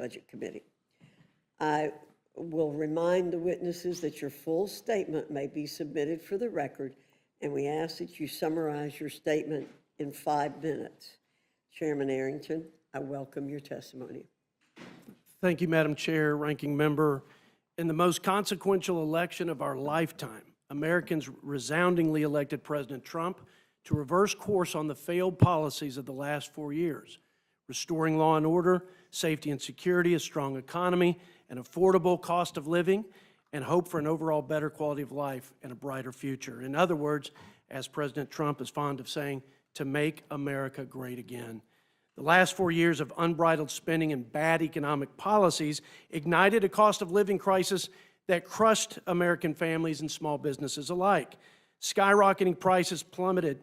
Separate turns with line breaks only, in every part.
Budget Committee. I will remind the witnesses that your full statement may be submitted for the record, and we ask that you summarize your statement in 5 minutes. Chairman Arrington, I welcome your testimony.
Thank you, Madam Chair, Ranking Member. In the most consequential election of our lifetime, Americans resoundingly elected President Trump to reverse course on the failed policies of the last 4 years, restoring law and order, safety and security, a strong economy, an affordable cost of living, and hope for an overall better quality of life and a brighter future. In other words, as President Trump is fond of saying, to make America great again. The last 4 years of unbridled spending and bad economic policies ignited a cost of living crisis that crushed American families and small businesses alike. Skyrocketing prices pummeled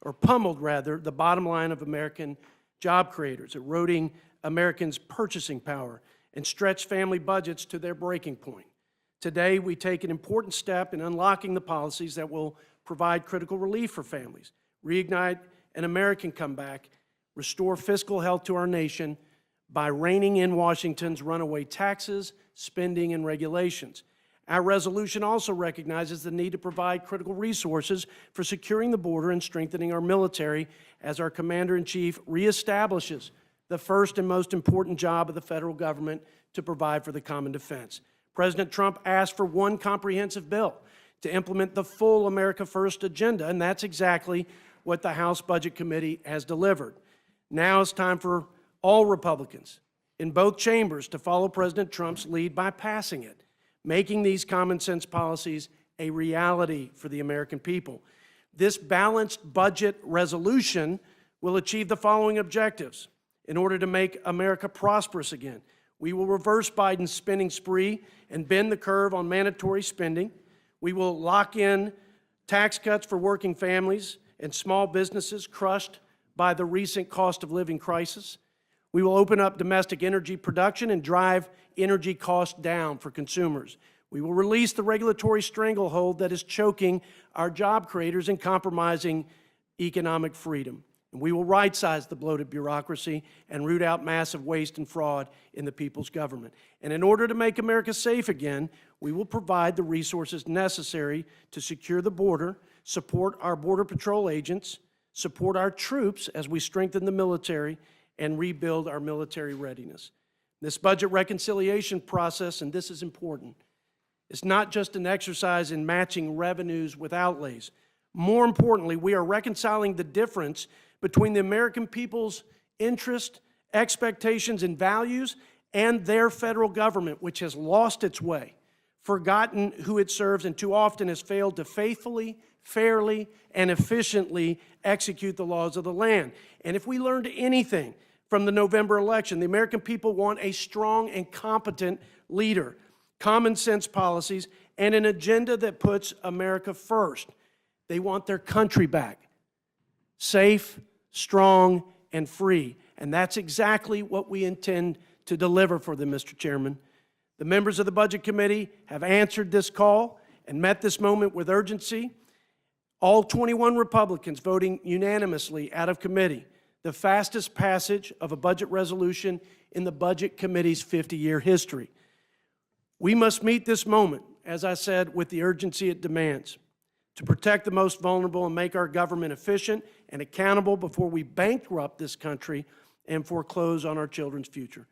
the bottom line of American job creators, eroding Americans' purchasing power, and stretched family budgets to their breaking point. Today, we take an important step in unlocking the policies that will provide critical relief for families, reignite an American comeback, restore fiscal health to our nation by reining in Washington's runaway taxes, spending, and regulations. Our resolution also recognizes the need to provide critical resources for securing the border and strengthening our military as our Commander-in-Chief reestablishes the first and most important job of the federal government to provide for the common defense. President Trump asked for one comprehensive bill to implement the full America First agenda, and that's exactly what the House Budget Committee has delivered. Now it's time for all Republicans in both chambers to follow President Trump's lead by passing it, making these common sense policies a reality for the American people. This balanced budget resolution will achieve the following objectives. In order to make America prosperous again, we will reverse Biden's spending spree and bend the curve on mandatory spending. We will lock in tax cuts for working families and small businesses crushed by the recent cost of living crisis. We will open up domestic energy production and drive energy costs down for consumers. We will release the regulatory stranglehold that is choking our job creators and compromising economic freedom. And we will right-size the bloated bureaucracy and root out massive waste and fraud in the people's government. And in order to make America safe again, we will provide the resources necessary to secure the border, support our Border Patrol agents, support our troops as we strengthen the military, and rebuild our military readiness. This budget reconciliation process, and this is important, is not just an exercise in matching revenues with outlays. More importantly, we are reconciling the difference between the American people's interest, expectations, and values and their federal government, which has lost its way, forgotten who it serves, and too often has failed to faithfully, fairly, and efficiently execute the laws of the land. And if we learned anything from the November election, the American people want a strong and competent leader, common sense policies, and an agenda that puts America first. They want their country back, safe, strong, and free. And that's exactly what we intend to deliver for them, Mr. Chairman. The members of the Budget Committee have answered this call and met this moment with urgency. All 21 Republicans voting unanimously out of committee, the fastest passage of a budget resolution in the Budget Committee's 50-year history. We must meet this moment, as I said, with the urgency it demands, to protect the most vulnerable and make our government efficient and accountable before we bankrupt this country and foreclose on our children's future.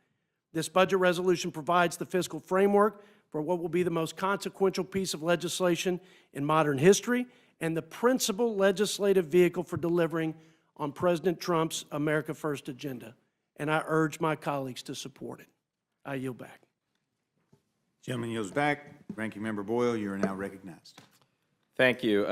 This budget resolution provides the fiscal framework for what will be the most consequential piece of legislation in modern history and the principal legislative vehicle for delivering on President Trump's America First agenda. And I urge my colleagues to support it. I yield back.
Gentleman yields back. Ranking Member Boyle, you are now recognized.
Thank you.